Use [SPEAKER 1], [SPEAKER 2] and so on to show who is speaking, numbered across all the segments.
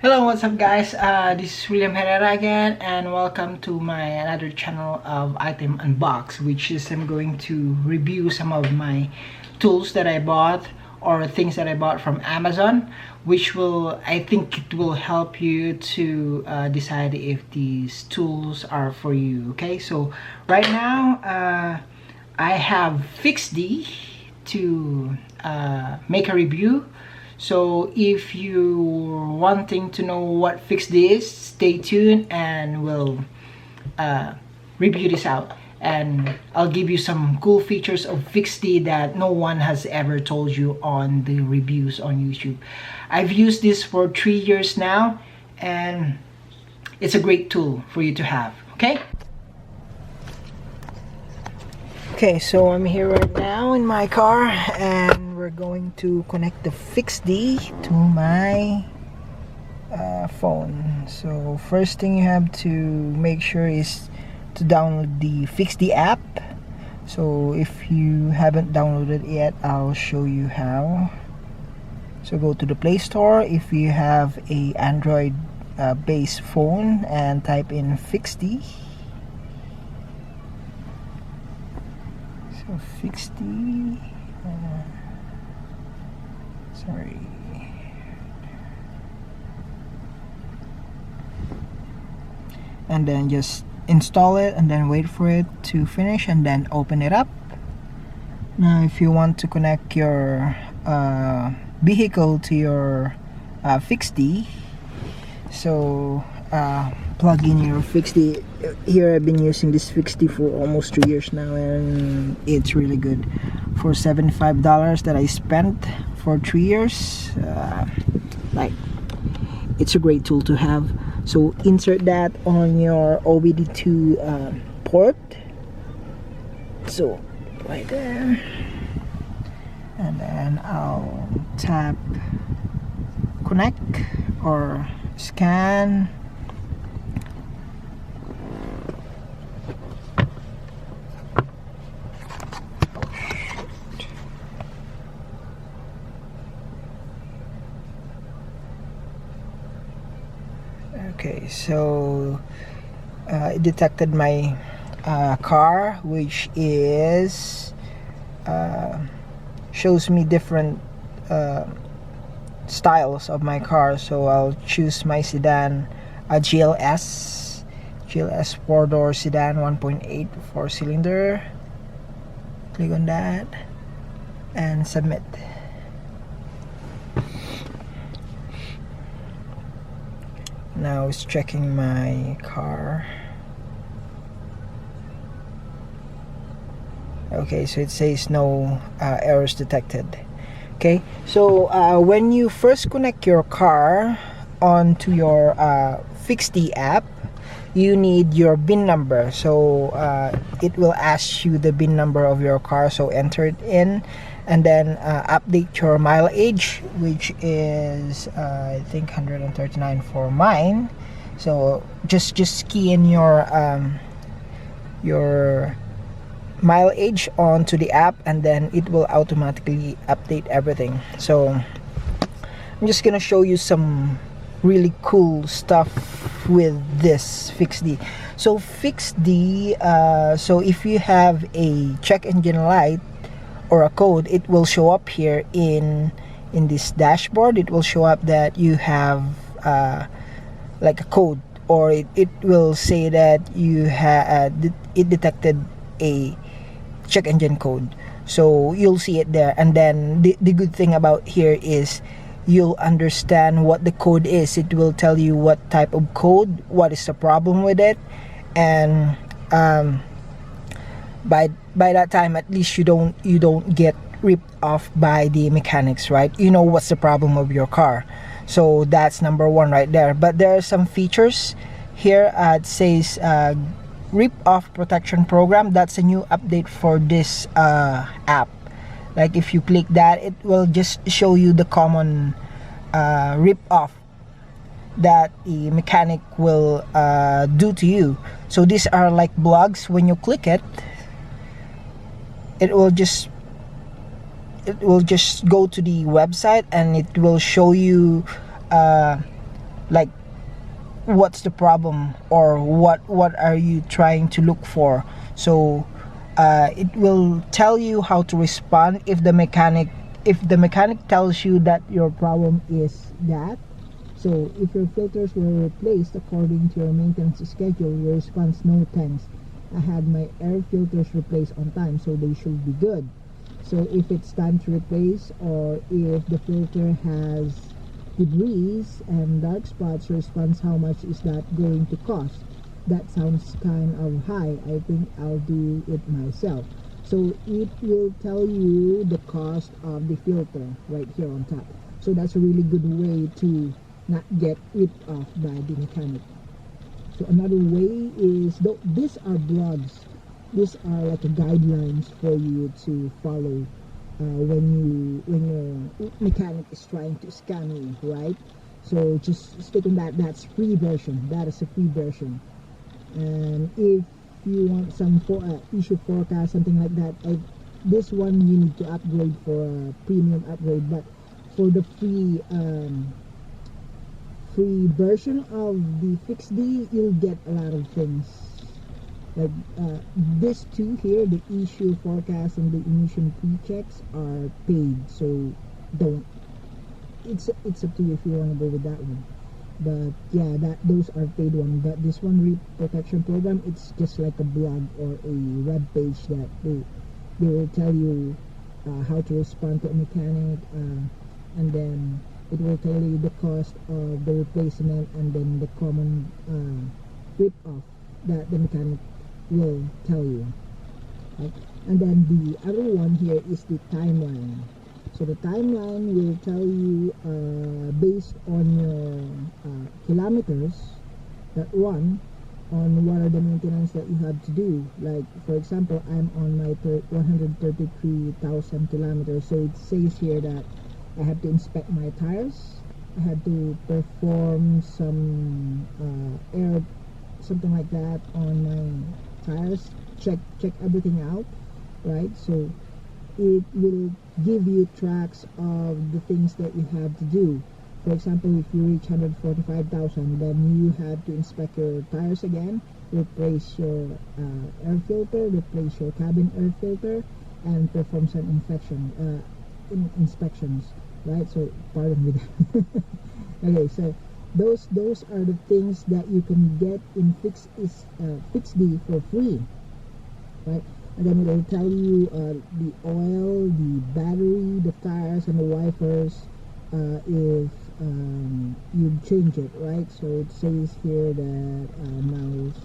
[SPEAKER 1] Hello, what's up guys? This is William Herrera again, and welcome to my another channel of item unbox, which is I'm going to review some of my tools that I bought or things that I bought from Amazon, which I think it will help you to decide if these tools are for you. Okay, so right now I have bixby to make a review. So if you're wanting to know what bixby is, stay tuned and we'll review this out. And I'll give you some cool features of bixby that no one has ever told you on the reviews on YouTube. I've used this for 3 years now, and it's a great tool for you to have, okay? Okay, so I'm here right now in my car, and we're going to connect the bixby to my phone. So first thing you have to make sure is to download the bixby app. So if you haven't downloaded it yet, I'll show you how. So go to the Play Store if you have a Android based phone and type in bixby. So bixby, sorry. And then just install it and then wait for it to finish and then open it up. Now if you want to connect your vehicle to your bixby, so plug in your bixby. Here I've been using this bixby for almost 3 years now, and it's really good. For $75 that I spent for 3 years, like, it's a great tool to have. So insert that on your obd2 port, so right there, and then I'll tap connect or scan. Okay, so it detected my car, which is shows me different styles of my car. So I'll choose my sedan, a GLS 4-door sedan, 1.8 4-cylinder. Click on that and submit. Now it's checking my car. Okay, so it says no errors detected. Okay, so when you first connect your car onto your bixby app, you need your VIN number. So it will ask you the VIN number of your car, so enter it in, and then update your mileage, which is I think 139 for mine. So just key in your mileage onto the app, and then it will automatically update everything. So I'm just gonna show you some really cool stuff with this bixby. So bixby, so if you have a check engine light or a code, it will show up here in this dashboard. It will show up that you have like a code, or it will say that you had it detected a check engine code. So you'll see it there, and then the good thing about here is you'll understand what the code is. It will tell you what type of code, what is the problem with it, and by that time at least you don't get ripped off by the mechanics, right? You know what's the problem of your car. So that's number one right there. But there are some features here. It says rip off protection program. That's a new update for this app. Like if you click that, it will just show you the common rip off that the mechanic will do to you. So these are like blogs. When you click it, it will just go to the website, and it will show you like what's the problem, or what are you trying to look for. So it will tell you how to respond if the mechanic tells you that your problem is that. So if your filters were replaced according to your maintenance schedule, your response: no thanks, I had my air filters replaced on time, so they should be good. So if it's time to replace, or if the filter has debris and dark spots, response: how much is that going to cost? That sounds kind of high, I think I'll do it myself. So it will tell you the cost of the filter right here on top. So that's a really good way to not get ripped off by the mechanic. So another way is, these are blogs, these are like a guidelines for you to follow when your mechanic is trying to scam you, right? So just stick on that. That's free version. That is a free version. And if you want some issue forecast, something like that, this one you need to upgrade for a premium upgrade. But for the free version of the bixby, you'll get a lot of things. Like these two here, the issue forecast and the emission prechecks, are paid, so don't. It's up to you if you want to go with that one. But yeah, those are paid one. But this one, protection program, it's just like a blog or a web page that they will tell you how to respond to a mechanic, and then it will tell you the cost of the replacement, and then the common rip off that the mechanic will tell you, right? And then the other one here is the timeline. So the timeline will tell you based on your kilometers that run, on what are the maintenance that you have to do. Like for example, I'm on my 133,000 kilometers, so it says here that I have to inspect my tires, I have to perform some air, something like that on my tires, check everything out, right? So it will give you tracks of the things that you have to do. For example, if you reach 145,000, then you have to inspect your tires again, replace your air filter, replace your cabin air filter, and perform some inspections, right? So pardon me that. Okay, so those are the things that you can get in bixby for free, right? And then it will tell you the oil, the battery, the tires, and the wipers if you change it, right? So it says here that miles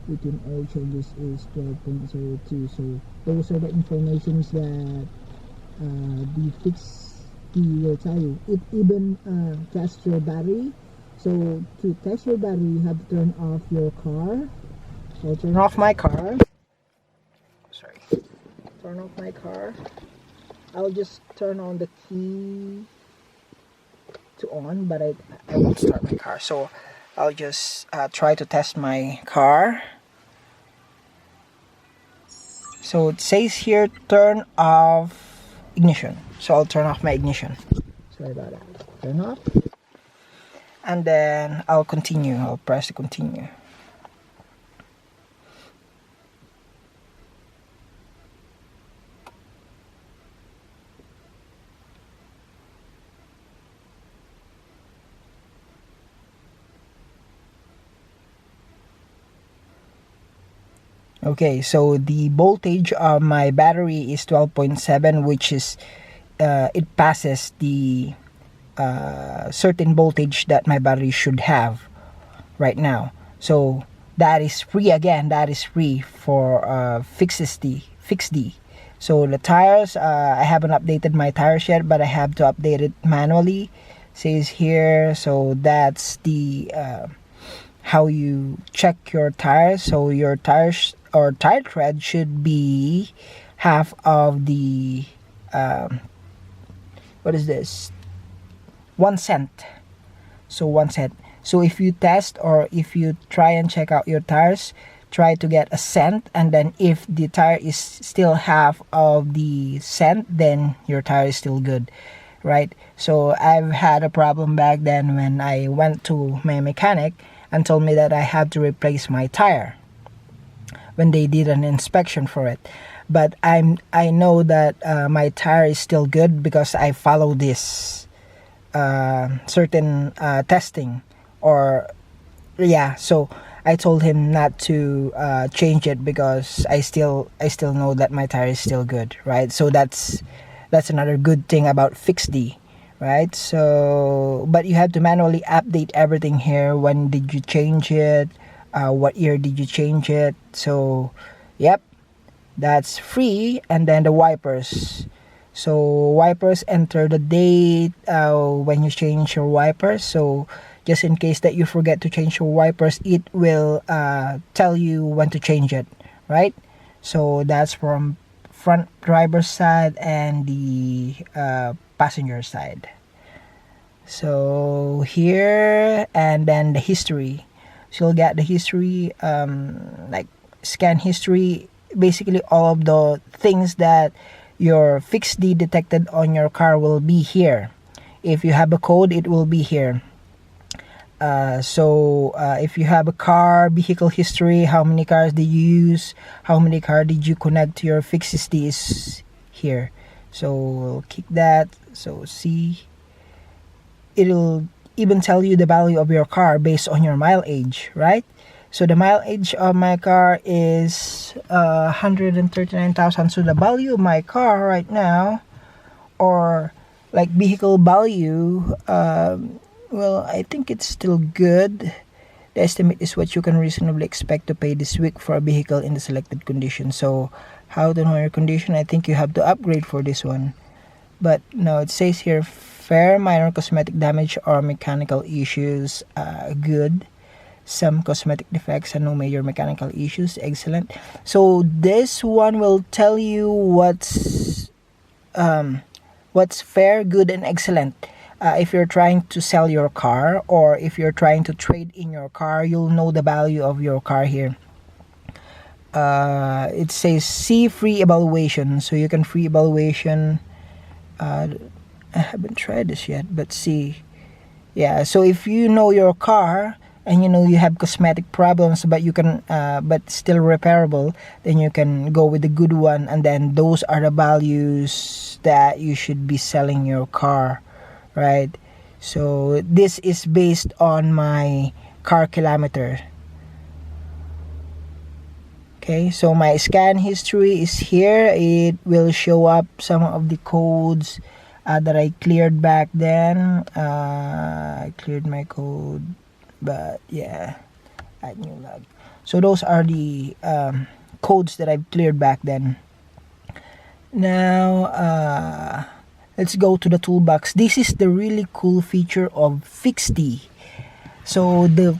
[SPEAKER 1] between oil changes is 12.02. So those are the informations that the bixby will tell you. It even tests your battery. So to test your battery, you have to turn off your car. So turn off my car. Sorry. Turn off my car. I'll just turn on the key to on, but I won't start my car. So I'll just try to test my car. So it says here, turn off ignition. So I'll turn off my ignition. Sorry about that. Turn off. And then I'll continue. I'll press to continue. Okay, so the voltage of my battery is 12.7, which is it passes the certain voltage that my battery should have right now. So that is free. Again, that is free for bixby. So the tires, I haven't updated my tires yet, but I have to update it manually, says here. So that's the how you check your tires. So your tires or tire tread should be half of the what is this, 1 cent. So 1 cent. So if you test, or if you try and check out your tires, try to get a cent, and then if the tire is still half of the cent, then your tire is still good, right? So I've had a problem back then when I went to my mechanic and told me that I had to replace my tire when they did an inspection for it. But I know that my tire is still good because I follow this certain testing, or yeah. So I told him not to change it because I still know that my tire is still good, right? So that's another good thing about fixd, right? So but you have to manually update everything here. When did you change it? What year did you change it? So yep, that's free. And then the wipers, so wipers, enter the date when you change your wipers. So just in case that you forget to change your wipers, it will tell you when to change it, right? So that's from front driver's side and the passenger side. So here, and then the history. So you'll get the history, like scan history, basically all of the things that your fixd detected on your car will be here. If you have a code, it will be here. So if you have a car vehicle history, how many cars did you use, how many cars did you connect to your fixd is here. So we'll kick that. So see, it'll even tell you the value of your car based on your mileage, right? So the mileage of my car is 139,000. So the value of my car right now, or like vehicle value, well, I think it's still good. The estimate is what you can reasonably expect to pay this week for a vehicle in the selected condition. So how to know your condition? I think you have to upgrade for this one. But no, it says here fair, minor cosmetic damage or mechanical issues, good. Some cosmetic defects and no major mechanical issues, excellent. So this one will tell you what's fair, good, and excellent. If you're trying to sell your car, or if you're trying to trade in your car, you'll know the value of your car here. It says see free evaluation, so you can free evaluation. I haven't tried this yet, but see, yeah. So if you know your car and you know you have cosmetic problems, but you can but still repairable, then you can go with the good one, and then those are the values that you should be selling your car, right? So this is based on my car kilometer. Okay, so my scan history is here. It will show up some of the codes that I cleared back then. I cleared my code, but yeah, add new log. So those are the codes that I've cleared back then. Now let's go to the toolbox. This is the really cool feature of fixd. So the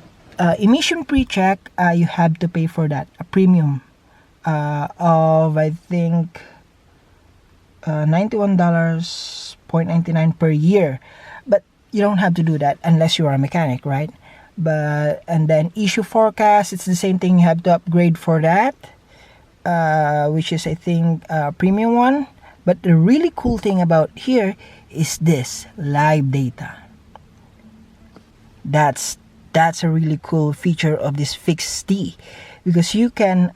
[SPEAKER 1] emission pre-check, you have to pay for that, a premium of I think $91.99 per year. But you don't have to do that unless you are a mechanic, right? But and then issue forecast, it's the same thing. You have to upgrade for that, which is I think a premium one. But the really cool thing about here is this live data. That's a really cool feature of this fixd, because you can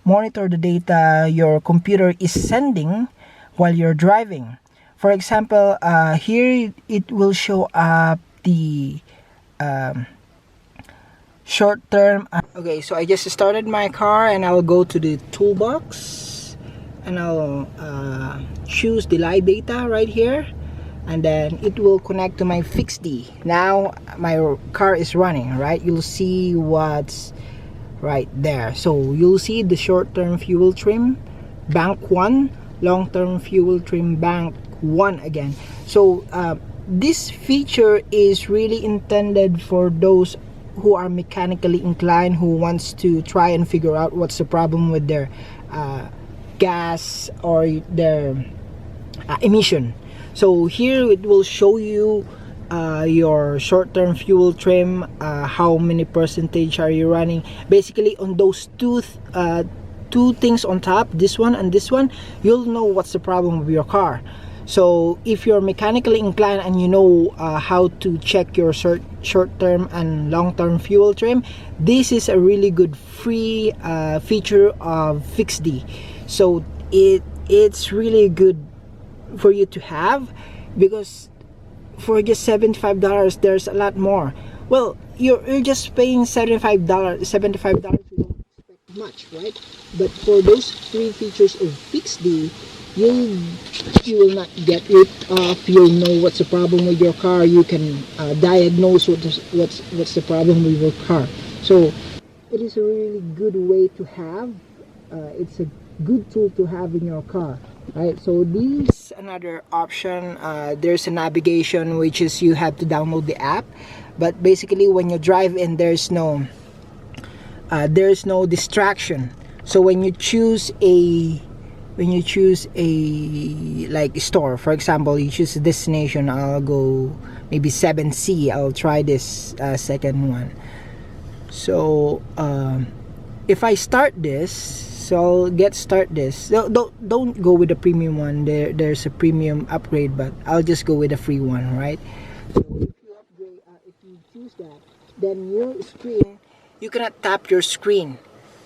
[SPEAKER 1] monitor the data your computer is sending while you're driving. For example, here it will show up the short term. Okay, so I just started my car and I'll go to the toolbox and I'll choose the live data right here, and then it will connect to my fixd. Now my car is running, right? You'll see what's right there. So you'll see the short-term fuel trim bank 1, long-term fuel trim bank 1 again. So this feature is really intended for those who are mechanically inclined, who wants to try and figure out what's the problem with their gas or their emission. So here it will show you your short-term fuel trim, how many percentage are you running. Basically on those two things on top, this one and this one, you'll know what's the problem with your car. So if you're mechanically inclined and you know how to check your short-term and long-term fuel trim, this is a really good free feature of fixd. So it's really good for you to have, because for just $75 there's a lot more. Well, you're just paying $75. You don't expect much, right? But for those free features of fixd, you will not get ripped off. You'll know what's the problem with your car. You can diagnose what's the problem with your car. So it is a really good way to have. It's a good tool to have in your car, right? So this another option. There's a navigation, which is you have to download the app, but basically when you drive in, there's no distraction. So when you choose a like store, for example, you choose a destination. I'll go maybe 7C. I'll try this second one. So if I start this, so I'll start this. Don't go with the premium one. There's a premium upgrade, but I'll just go with the free one, right? So if you upgrade, if you choose that, then your screen, you cannot tap your screen.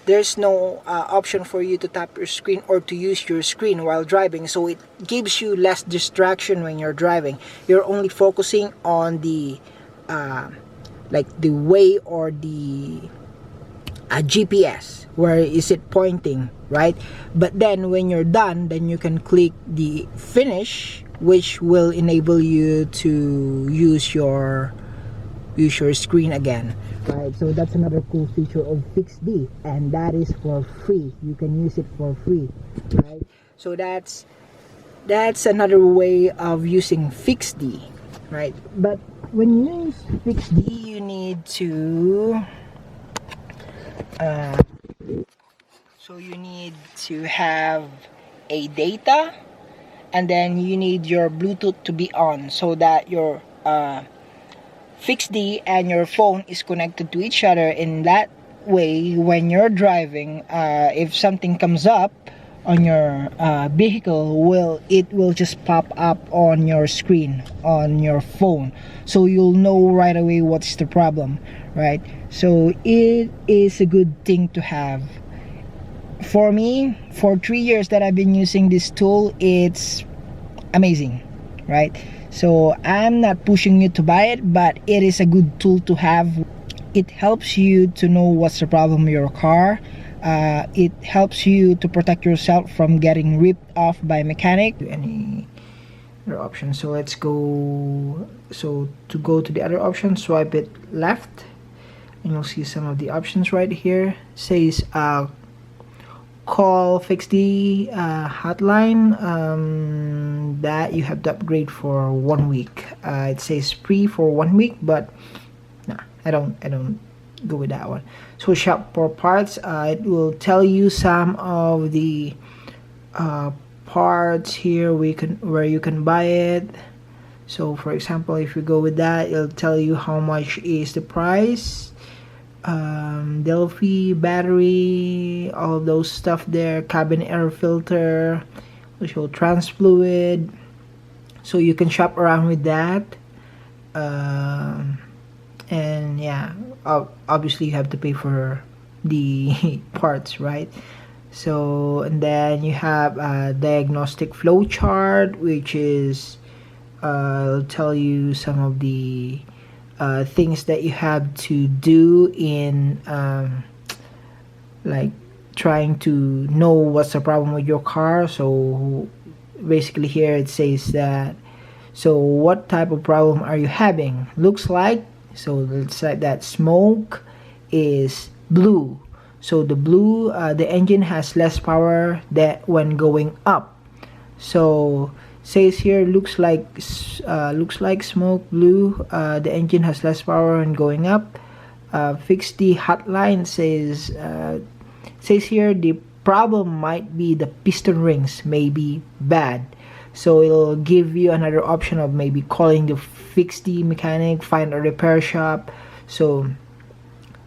[SPEAKER 1] There's no option for you to tap your screen or to use your screen while driving, so it gives you less distraction when you're driving. You're only focusing on the like the way or the GPS, where is it pointing, right? But then when you're done, then you can click the finish, which will enable you to use your screen again, right? So that's another cool feature of fixd, and that is for free. You can use it for free, right? So that's another way of using fixd, right? But when you use fixd, you need to you need to have a data, and then you need your Bluetooth to be on, so that your fixd and your phone is connected to each other. In that way, when you're driving, if something comes up on your vehicle, it will just pop up on your screen on your phone, so you'll know right away what's the problem, right? So it is a good thing to have. For me, for 3 years that I've been using this tool, it's amazing, right? So I'm not pushing you to buy it, but it is a good tool to have. It helps you to know what's the problem with your car. It helps you to protect yourself from getting ripped off by mechanic. Any other option? So let's go. So to go to the other option, swipe it left, and you'll see some of the options right here. It says call fixd hotline, that you have to upgrade for 1 week. It says free for 1 week, but nah, I don't go with that one. So shop for parts, it will tell you some of the parts here where you can buy it. So for example, if you go with that, it'll tell you how much is the price. Delphi battery, all of those stuff there, cabin air filter, which will trans fluid, so you can shop around with that. And yeah, obviously you have to pay for the parts, right? So, and then you have a diagnostic flow chart, which is will tell you some of the things that you have to do in like trying to know what's the problem with your car. So basically here it says that, so what type of problem are you having? Looks like, so let's say that smoke is blue. So the blue, the engine has less power that when going up. So says here, looks like smoke blue, the engine has less power when going up. Fixd hotline says here, the problem might be the piston rings may be bad. So it'll give you another option of maybe calling the fixd mechanic, find a repair shop. So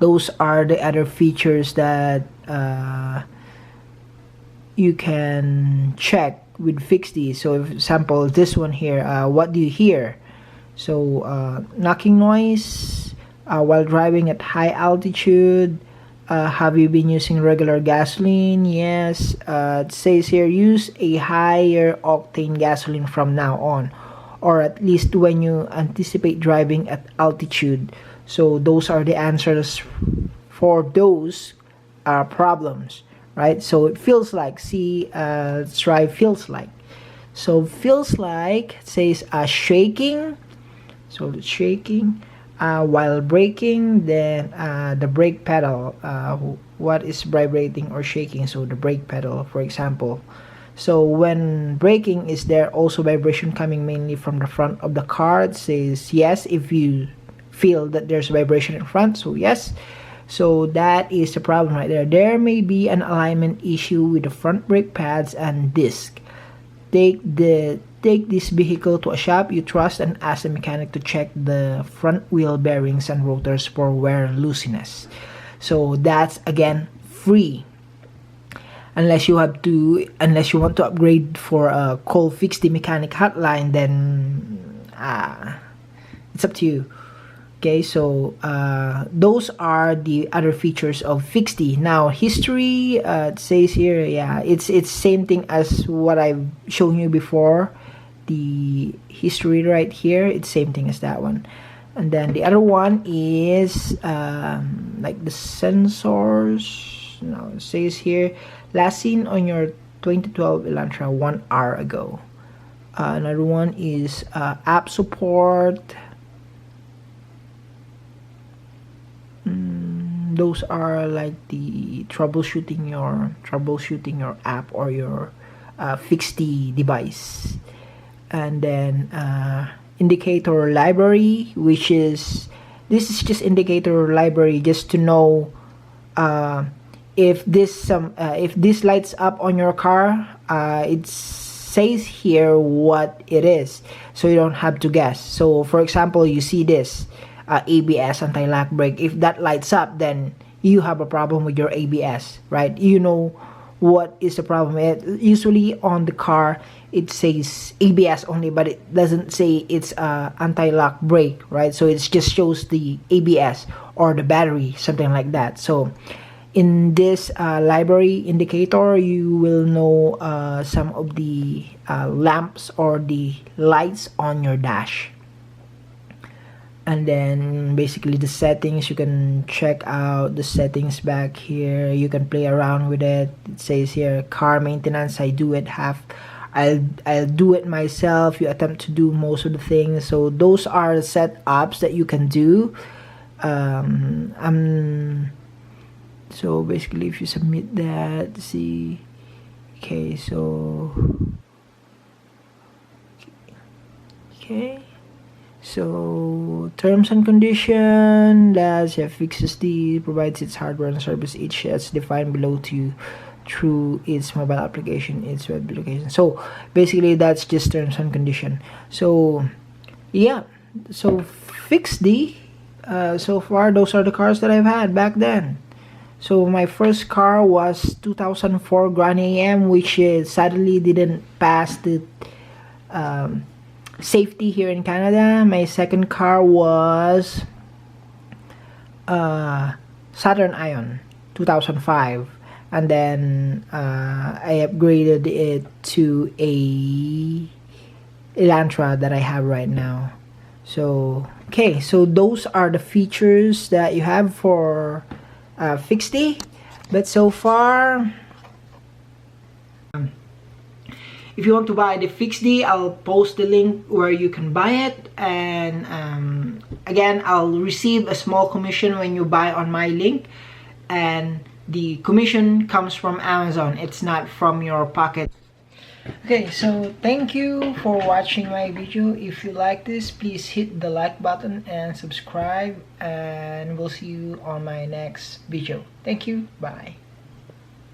[SPEAKER 1] those are the other features that you can check with fixed. So for example, this one here, what do you hear? So knocking noise while driving at high altitude. Have you been using regular gasoline? Yes. It says here, use a higher octane gasoline from now on, or at least when you anticipate driving at altitude. So those are the answers for those problems, right? So it feels like, see, let's try feels like. So feels like, it says shaking. So it's shaking while braking. Then the brake pedal, what is vibrating or shaking? So the brake pedal, for example. So when braking, is there also vibration coming mainly from the front of the car? It says yes, if you feel that there's vibration in front. So yes. So that is the problem right there. There may be an alignment issue with the front brake pads and disc. Take this vehicle to a shop you trust and ask the mechanic to check the front wheel bearings and rotors for wear looseness. So that's again free, unless you want to upgrade for a call fix the mechanic hotline, then it's up to you. Okay, so those are the other features of fixed. Now history, it says here, yeah, it's same thing as what I've shown you before. The history right here, it's same thing as that one. And then the other one is like the sensors. Now it says here, last seen on your 2012 Elantra 1 hour ago. Another one is app support. Those are like the troubleshooting your app or your fixed device. And then indicator library, which is, this is just indicator library just to know if this lights up on your car. It says here what it is, so you don't have to guess. So for example, you see this ABS, anti-lock brake. If that lights up, then you have a problem with your ABS, right? You know what is the problem. Usually on the car it says ABS only, but it doesn't say it's anti-lock brake, right? So it just shows the ABS or the battery, something like that. So in this library indicator, you will know some of the lamps or the lights on your dash. And then basically the settings, you can check out the settings back here. You can play around with it. It says here car maintenance, I do it I'll do it myself. You attempt to do most of the things. So those are the setups that you can do. So basically if you submit that, see, okay, so okay, so terms and condition, that's fixes provides its hardware and service each as defined below to you through its mobile application, its web application. So basically that's just terms and condition. So yeah, so fixed so far those are the cars that I've had back then. So my first car was 2004 Grand AM, which sadly didn't pass the safety here in Canada. My second car was Saturn Ion 2005, and then I upgraded it to a Elantra that I have right now. So okay, so those are the features that you have for fixed. But so far, if you want to buy the fixed, I'll post the link where you can buy it. And again, I'll receive a small commission when you buy on my link, and the commission comes from Amazon. It's not from your pocket. Okay, so thank you for watching my video. If you like this, please hit the like button and subscribe, and we'll see you on my next video. Thank you. Bye.